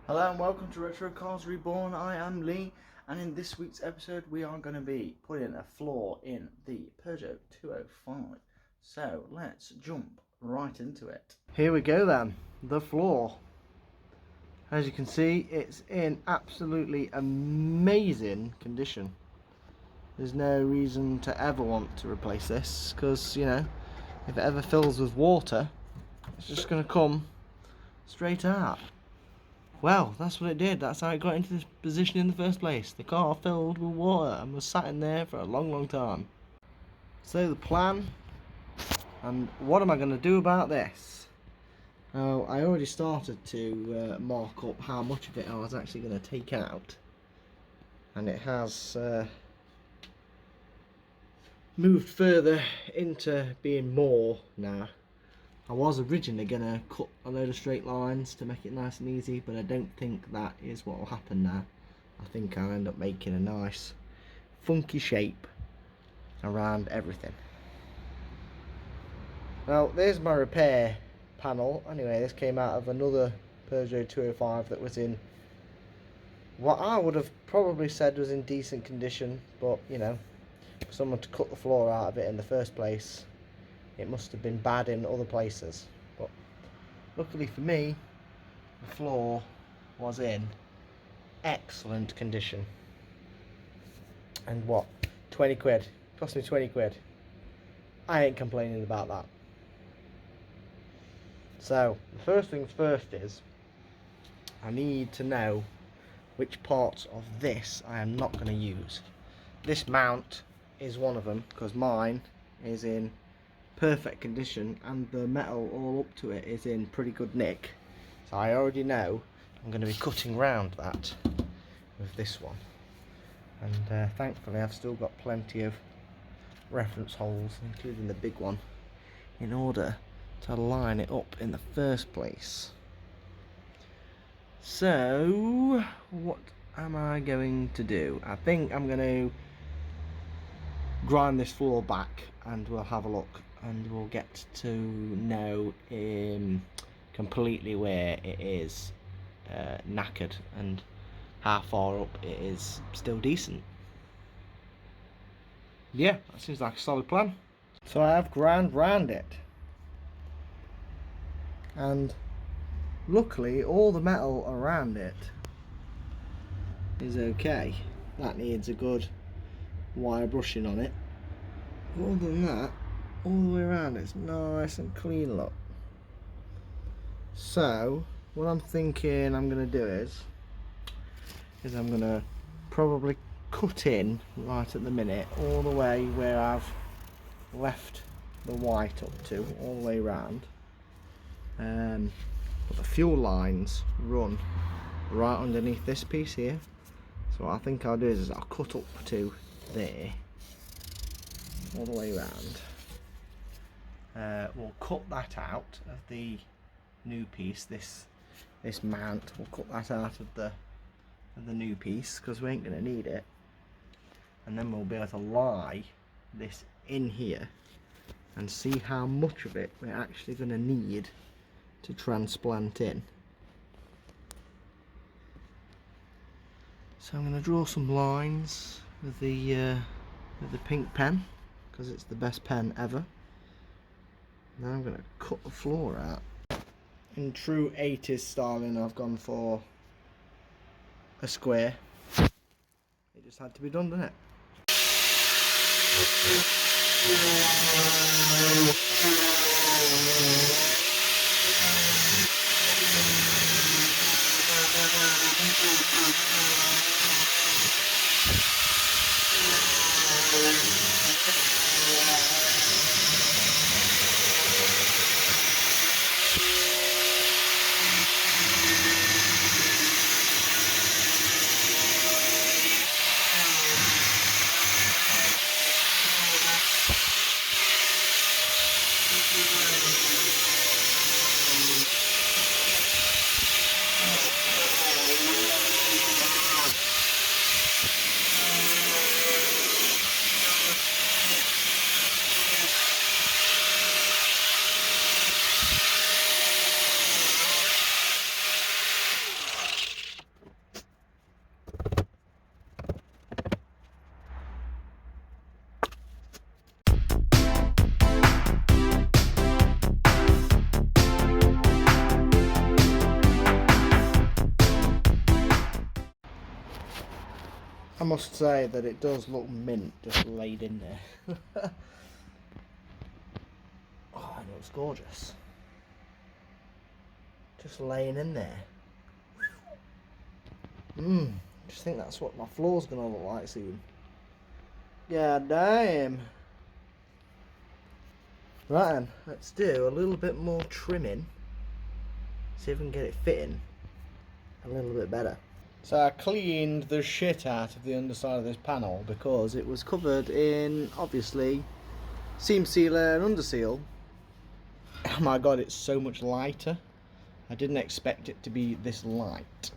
Hello and welcome to Retro Cars Reborn. I am Lee, and in this week's episode we are going to be putting a floor in the Peugeot 205. So let's jump right into it. Here we go then, the floor. As you can see, it's in absolutely amazing condition. There's no reason to ever want to replace this, because, you know, if it ever fills with water, it's just going to come straight out. Well, that's what it did. That's how it got into this position in the first place. The car filled with water and was sat in there for a long time. So the plan, and what am I going to do about this? Now, I already started to mark up how much of it I was actually going to take out. And it has moved further into being more now. I was originally going to cut a load of straight lines to make it nice and easy, but I don't think that is what will happen now. I think I'll end up making a nice funky shape around everything. Now there's my repair panel. Anyway, this came out of another Peugeot 205 that was in what I would have probably said was in decent condition, but you know, for someone to cut the floor out of it in the first place, it must have been bad in other places. But luckily for me, the floor was in excellent condition. And what, 20 quid? Cost me 20 quid. I ain't complaining about that. So the first things first is I need to know which parts of this I am not going to use. This mount is one of them, because mine is in perfect condition and the metal all up to it is in pretty good nick. So I already know I'm going to be cutting round that with this one. And thankfully I've still got plenty of reference holes, including the big one, in order to line it up in the first place. So what am I going to do? I think I'm going to grind this floor back and we'll have a look and we'll get to know completely where it is knackered and how far up it is still decent. Yeah, that seems like a solid plan. So I have ground round it, and luckily all the metal around it is okay. That needs a good wire brushing on it. Other than that, all the way around it's nice and clean look. So what I'm thinking I'm going to do is I'm going to probably cut in right at the minute all the way where I've left the white up to, all the way around. But the fuel lines run right underneath this piece here. So what I think I'll do is I'll cut up to there all the way around. We'll cut that out of the new piece, this mount. We'll cut that out of the new piece because we ain't going to need it, and then we'll be able to lie this in here and see how much of it we're actually going to need to transplant in. So I'm going to draw some lines with the pink pen, because it's the best pen ever. Now I'm going to cut the floor out. In true 80s styling, I've gone for a square. It just had to be done, didn't it? I must say that it does look mint just laid in there. Oh, it looks gorgeous. Just laying in there. Just think that's what my floor's gonna look like soon. Yeah, damn. Right then, let's do a little bit more trimming. See if we can get it fitting a little bit better. So I cleaned the shit out of the underside of this panel because it was covered in, obviously, seam sealer and underseal. Oh my god, it's so much lighter. I didn't expect it to be this light.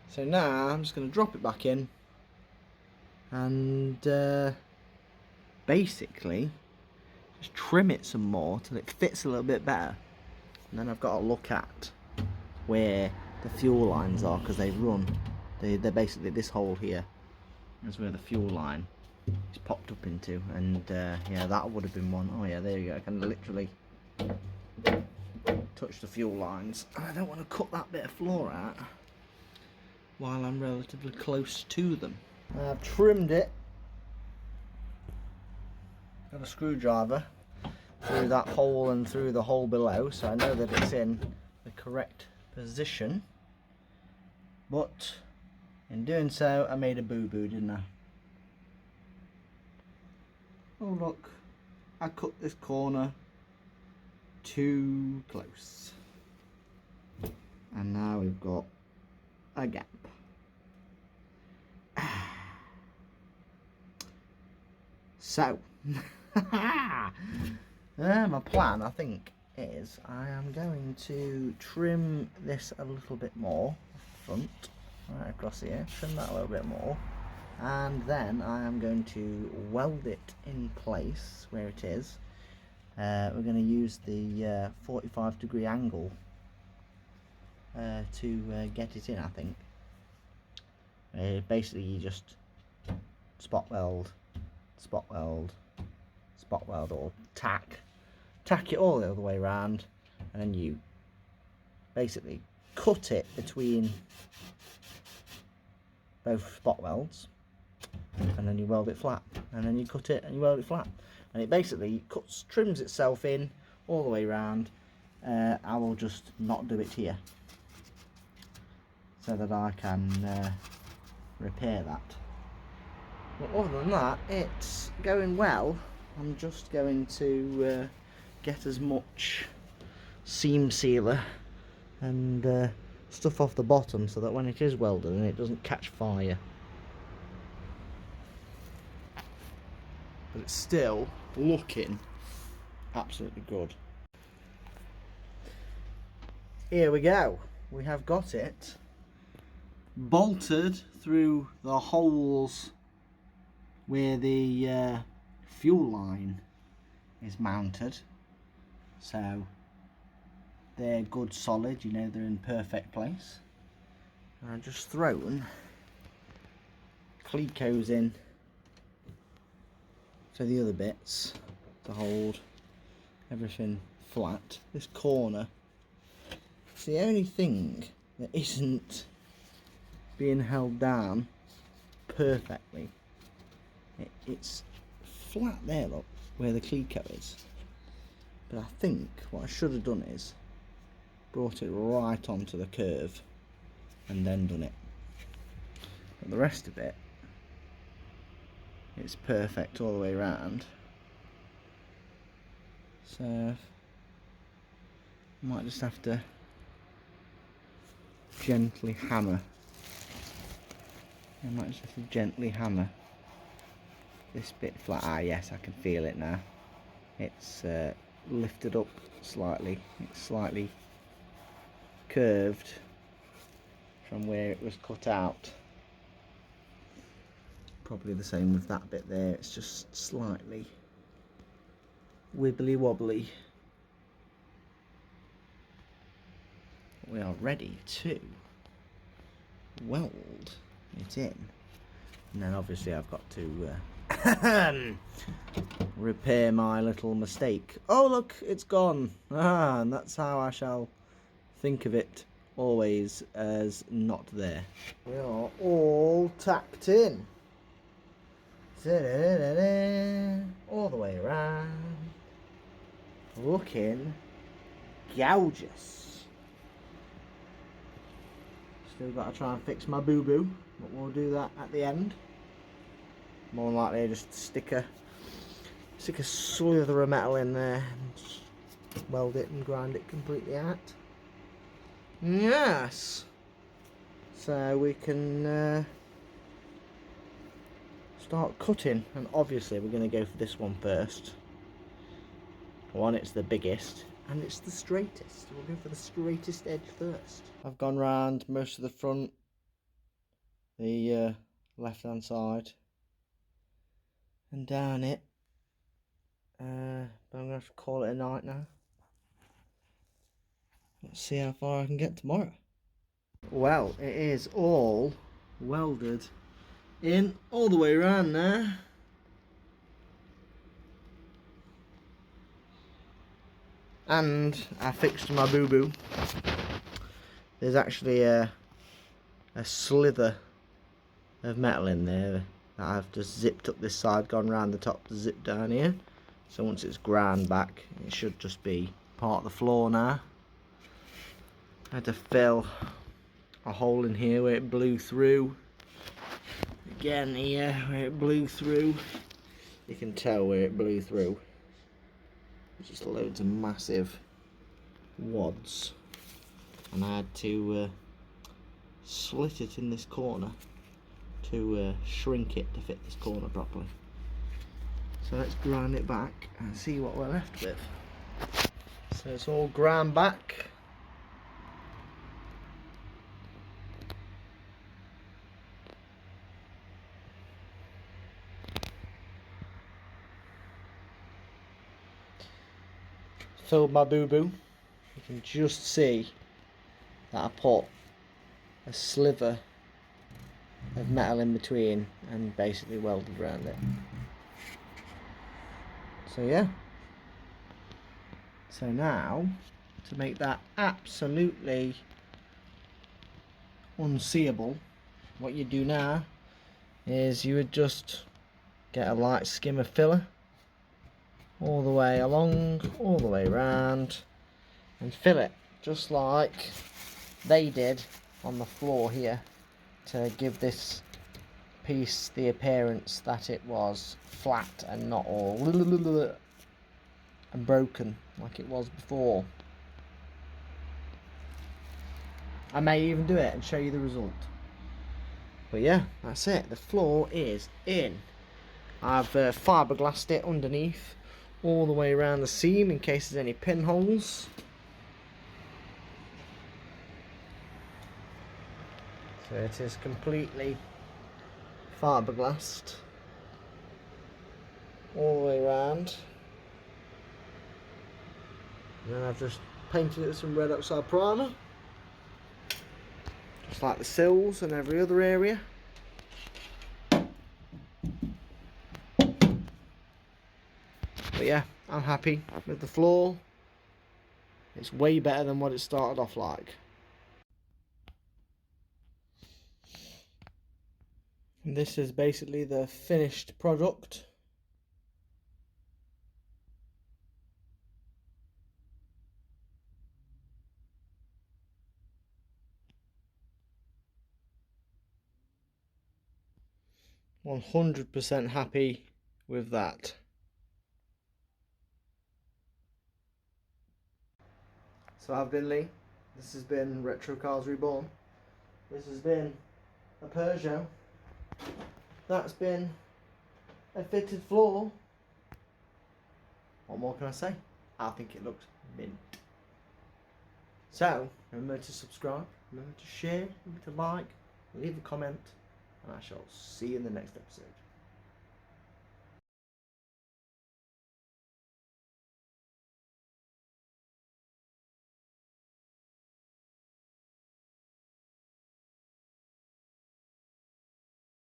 So now I'm just going to drop it back in and basically just trim it some more till it fits a little bit better. And then I've got to look at where the fuel lines are, because they run. They're basically, this hole here is where the fuel line is popped up into, and yeah, that would have been one. Oh yeah, there you go. I can literally touch the fuel lines. I don't want to cut that bit of floor out while I'm relatively close to them. I've trimmed it. Got a screwdriver through that hole and through the hole below, so I know that it's in the correct position. But in doing so, I made a boo-boo, didn't I? Oh look, I cut this corner too close. And now we've got a gap. So, my plan, I think, is I am going to trim this a little bit more front, right across here, trim that a little bit more, and then I am going to weld it in place where it is. We're going to use the 45-degree angle to get it in, I think. Basically, you just spot weld, or tack it all the other way around, and then you basically cut it between both spot welds, and then you weld it flat, and then you cut it and you weld it flat, and it basically trims itself in all the way around. I will just not do it here so that I can repair that. But other than that, it's going well. I'm just going to get as much seam sealer and stuff off the bottom so that when it is welded and it doesn't catch fire. But it's still looking absolutely good. Here we go. We have got it bolted through the holes where the fuel line is mounted, so they're good solid, you know, they're in perfect place. And I've just thrown clecos in for the other bits to hold everything flat. This corner, it's the only thing that isn't being held down perfectly. It's flat there, look, where the cleco is. But I think what I should have done is brought it right onto the curve and then done it. But the rest of it, it's perfect all the way around. So I might just have to gently hammer. This bit flat. Ah yes, I can feel it now. It's lifted up slightly. It's slightly curved from where it was cut out. Probably the same with that bit there. It's just slightly wibbly wobbly. We are ready to weld it in, and then obviously I've got to repair my little mistake. Oh look, it's gone. And that's how I shall think of it always as not there. We are all tacked in. All the way around. Looking gorgeous. Still got to try and fix my boo-boo, but we'll do that at the end. More than likely just stick a slither of metal in there and weld it and grind it completely out. Yes! So we can start cutting, and obviously we're going to go for this one first. One, it's the biggest, and it's the straightest. We'll go for the straightest edge first. I've gone round most of the front, the left hand side, and down it. But I'm going to have to call it a night now. Let's see how far I can get tomorrow. Well, it is all welded in all the way around now. And I fixed my boo-boo. There's actually a slither of metal in there that I've just zipped up this side, gone round the top to zip down here. So once it's ground back, it should just be part of the floor now. I had to fill a hole in here where it blew through. Again here where it blew through. You can tell where it blew through. Just loads of massive wads, and I had to slit it in this corner to shrink it to fit this corner properly. So let's grind it back and see what we're left with. So it's all ground back. Filled my boo-boo. You can just see that I put a sliver of metal in between and basically welded around it. So yeah. So now, to make that absolutely unseeable, what you do now is you would just get a light skim of filler all the way along, all the way around, and fill it just like they did on the floor here to give this piece the appearance that it was flat and not all and broken like it was before. I may even do it and show you the result. But yeah, that's it. The floor is in. I've fiberglassed it underneath all the way around the seam in case there's any pinholes. So it is completely fiberglassed all the way around. And then I've just painted it with some red oxide primer, just like the sills and every other area. But yeah, I'm happy with the floor. It's way better than what it started off like. And this is basically the finished product. %100% happy with that. So I've been Lee. This has been Retro Cars Reborn. This has been a Peugeot. That's been a fitted floor. What more can I say? I think it looks mint. So, remember to subscribe, remember to share, remember to like, leave a comment, and I shall see you in the next episode.